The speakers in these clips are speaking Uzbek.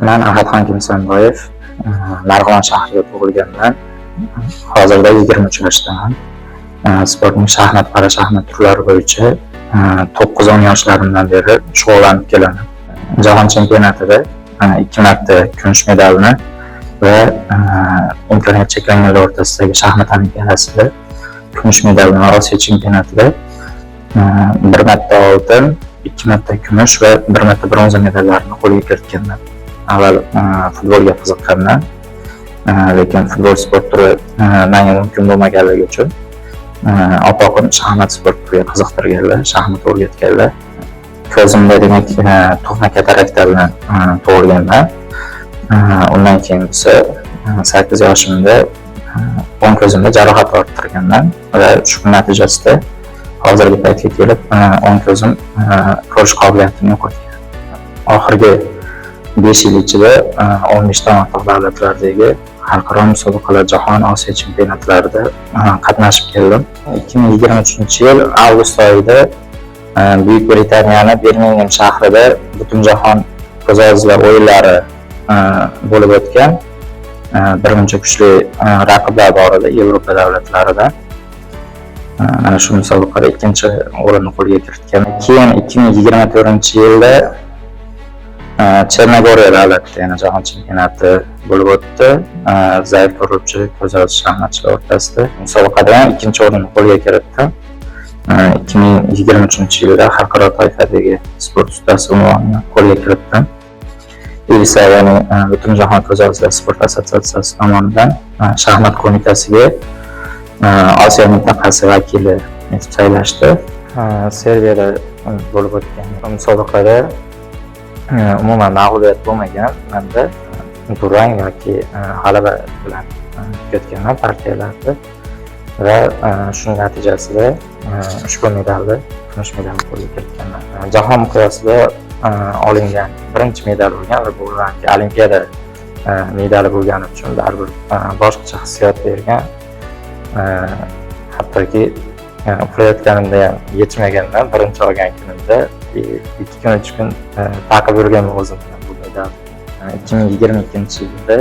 Men Ahadxon Kimsanboyev, Marg'ilon shahrida tug'ilganman. Hozirda 23 yoshdaman. Sportning shaxmat, parashaxmat turlari bo'yicha 9-10 yoshlarimdan beri shug'ullanib kelaman. Jahon chempionatida 2 marta kumush medalni va imkoniyati cheklanganlar o'rtasidagi shaxmat olimpiadasida kumush medalni va Osiyo chempionatida 1 marta oltin, 2 marta kumush va 1 marta bronza medallarni qo'lga kiritganman. Avval futbolga qiziqqanman, lekin futbol sport turi menga mumkin bo'lmaganligi uchun opog'im shaxmat sport turiga qiziqtirganlar, shaxmat o'rgatganlar. Ko'zimda demak tug'ma katarakta bilan tug'ilganman. Undan keyin esa 8 yoshimda o'ng ko'zimda jarohat orttirganman va shu natijasida hozirgi paytga kelib o'ng ko'zim ko'rish qobiliyatini yo'qotgan. Oxirgi 5 yil ichida 15 ta o'rtoq davlatlardagi xalqaro musobaqalar, jahon, Osiyo chempionatlarida qatnashib keldim. 2023-yil avgust oyida Buyuk Britaniyaning Birmingham shahrida Butunjahon ko'zozlar o'yinlari bo'lib o'tgan. Birmuncha kuchli raqiblar bor edi Yevropa davlatlaridan. Mana shu musobaqada 2-chi o'rinni qo'lga kiritgan. Keyin 2024-yilda Chernogoriya davlatida yana jahon chempionati bo'lib o'tdi. Zaif ko'ruvchi ko'zoz shaxmatchilar o'rtasida musobaqada 2-chi o'rinni qo'lga kiritdim. 2023-yilda xalqaro toifadagi sport ustasi unvonini qo'lga kiritdim. ILSA ya'ni Butunjahon ko'zozlar sport assotsiatsiyasi tomonidan shaxmat qo'mitasiga Osiyo mintaqasi vakili etib saylashdi. Serbiyada bo'lib o'tgan musobaqada umuman mag'lubiyat bo'lmagan, menda durang yoki g'alaba bilan o'tganman partiyalarda va shuning natijasida ushbu medalni, kumush medalni qo'lga kiritganman. Jahon miqyosida olingan birinchi medal bo'lgan va bu olimpiada medali bo'lgani uchun baribir boshqacha hissiyot bergan. Hattoki uxlayotganimda ham yetmagandan birinchi olgan kunimda 2 kun 3 kun taqib yurganman o'zim bilan bu medalni. 2022-yilda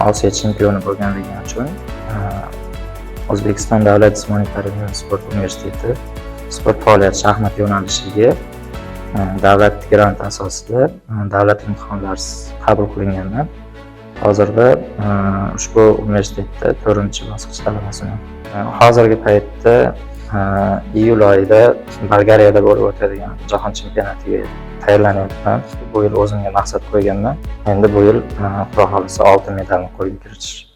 Osiyo chempioni bo'lganligim uchun O'zbekiston davlat jismoniy tarbiya va sport universiteti sport faoliyati shaxmat yo'nalishiga davlat grant asosida davlat imtihonlarisiz qabul qilinganman. Hozirda ushbu universitetda 4-bosqich talabasiman. Hozirgi paytda iyul oyida Bolgariyada bo'lib o'tadigan jahon chempionatiga tayyorlanyapman. Bu yil o'zimga maqsad qo'yganman. Endi bu yil Xudo xolisa oltin medalni qo'lga kiritish.